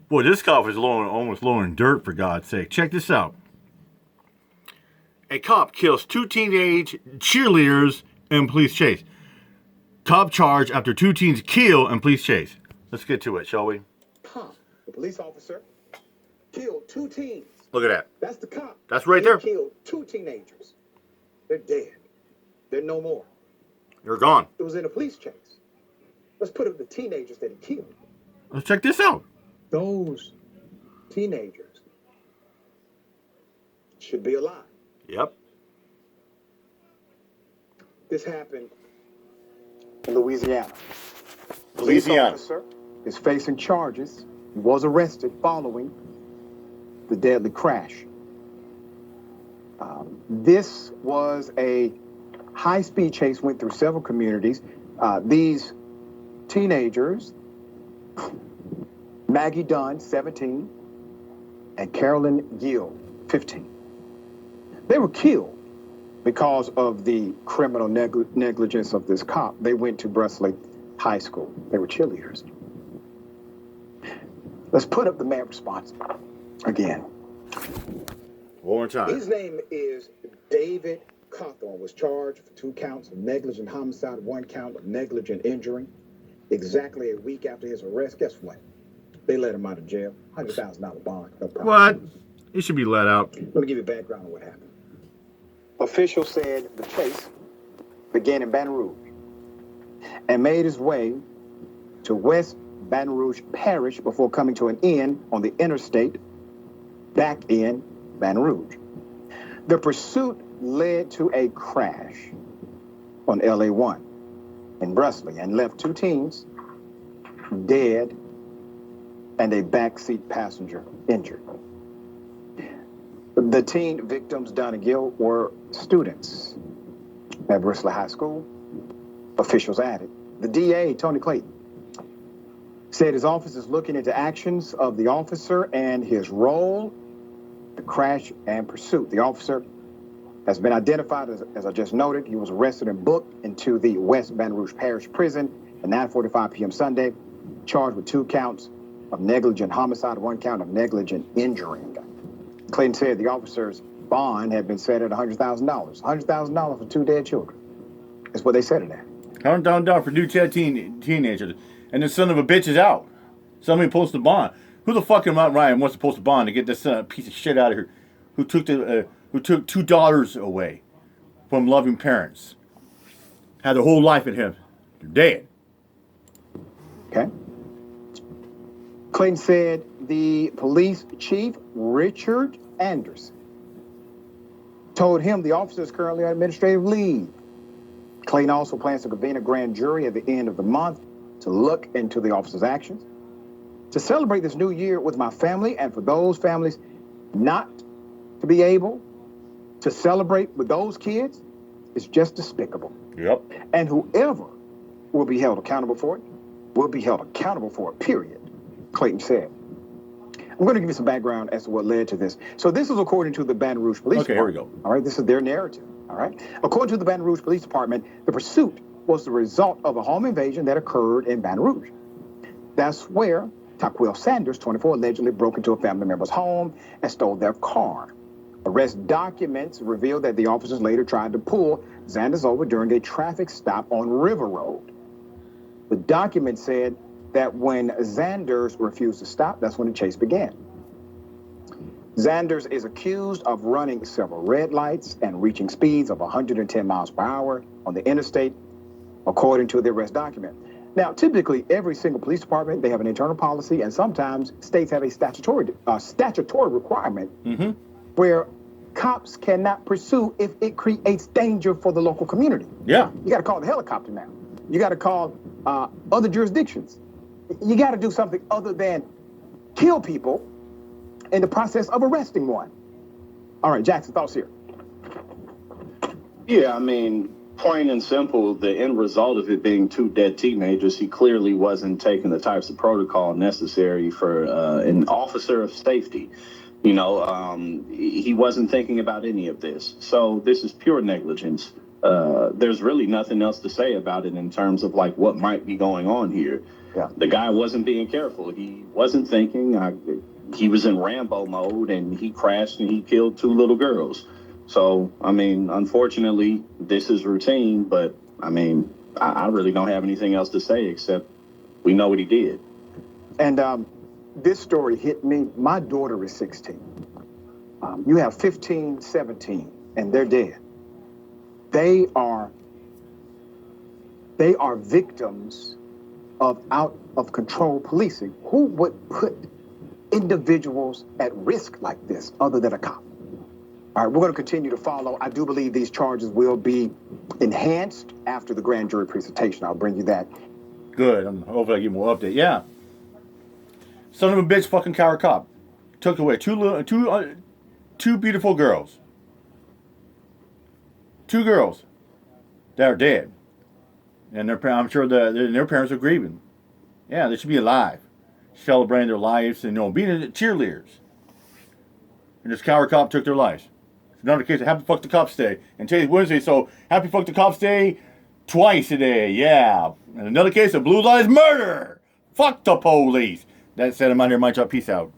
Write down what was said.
Boy, this cop is almost lowering dirt, for God's sake. Check this out. A cop kills 2 teenage cheerleaders in police chase. Cop charged after 2 teens kill in police chase. Let's get to it, shall we? Cop, the police officer, killed 2 teens. Look at that. That's the cop. That's right He there. Killed 2 teenagers. They're dead. They're no more. They're gone. It was in a police chase. Let's put up the teenagers that he killed. Let's check this out. Those teenagers should be alive. Yep. This happened in Louisiana. Louisiana. Police officer is facing charges. He was arrested following the deadly crash. This was a high-speed chase, went through several communities. These teenagers, Maggie Dunn, 17, and Carolyn Gill, 15. They were killed because of the criminal negligence of this cop. They went to Bresley High School. They were cheerleaders. Let's put up the man responsible again. One more time. His name is David Cawthorn. Was charged for 2 counts of negligent homicide, 1 count of negligent injury. Exactly a week after his arrest, guess what? They let him out of jail. $100,000 bond. No problem. What? He should be let out. Let me give you background on what happened. Officials said the chase began in Baton Rouge and made his way to West Baton Rouge Parish before coming to an end on the interstate back in Baton Rouge. The pursuit led to a crash on LA1 in Bresley and left 2 teens dead and a backseat passenger injured. The teen victims, Dunn and Gill, were students at Bresley High School. Officials added. The DA, Tony Clayton, said his office is looking into actions of the officer and his role, the crash and pursuit. The officer has been identified, as I just noted. He was arrested and booked into the West Baton Rouge Parish Prison at 9:45 p.m. Sunday, charged with 2 counts of negligent homicide, 1 count of negligent injuring. Clayton said the officer's bond had been set at $100,000. $100,000 for 2 dead children. That's what they set it at. $100,000 for 2 teenagers. And the son of a bitch is out. Somebody posts a bond. Who the fuck in Mount Ryan wants to post a bond to get this piece of shit out of here? Who took $2 daughters away from loving parents? Had their whole life in him. They're dead. Okay. Clayton said the police chief, Richard Anderson, told him the officer is currently on administrative leave. Clayton also plans to convene a grand jury at the end of the month to look into the officer's actions. To celebrate this new year with my family, and for those families not to be able to celebrate with those kids, is just despicable. Yep. And whoever will be held accountable for it will be held accountable for it, period, Clayton said. I'm going to give you some background as to what led to this. So this is according to the Baton Rouge Police Department. Here we go. All right, this is their narrative. All right. According to the Baton Rouge Police Department, the pursuit was the result of a home invasion that occurred in Baton Rouge. That's where Taquil Sanders, 24, allegedly broke into a family member's home and stole their car. Arrest documents revealed that the officers later tried to pull Sanders over during a traffic stop on River Road. The document said that when Sanders refused to stop, that's when the chase began. Sanders is accused of running several red lights and reaching speeds of 110 miles per hour on the interstate, according to the arrest document. Now, typically, every single police department, they have an internal policy, and sometimes states have a statutory requirement where cops cannot pursue if it creates danger for the local community. Yeah. You got to call the helicopter now. You got to call other jurisdictions. You got to do something other than kill people in the process of arresting one. All right, Jackson, thoughts here. Yeah, I mean, plain and simple, the end result of it being 2 dead teenagers, he clearly wasn't taking the types of protocol necessary for an officer of safety. You know, he wasn't thinking about any of this. So this is pure negligence. There's really nothing else to say about it in terms of like what might be going on here. Yeah. The guy wasn't being careful. He wasn't thinking. He was in Rambo mode, and he crashed and he killed 2 little girls. So, I mean, unfortunately, this is routine, but I mean, I really don't have anything else to say except we know what he did. And this story hit me. My daughter is 16. You have 15, 17, and they're dead. They are victims of out of control policing. Who would put individuals at risk like this other than a cop? All right, we're going to continue to follow. I do believe these charges will be enhanced after the grand jury presentation. I'll bring you that. Good. Hopefully I give more update. Yeah. Son of a bitch, fucking coward cop. Took away two beautiful girls. 2 girls that are dead. And I'm sure their parents are grieving. Yeah, they should be alive. Celebrating their lives and, being cheerleaders. And this coward cop took their lives. It's another case of Happy Fuck the Cops Day. And today's Wednesday, so Happy Fuck the Cops Day twice a day, yeah. And another case of Blue Lives Murder. Fuck the police. That said, I'm out here, my job. Peace out.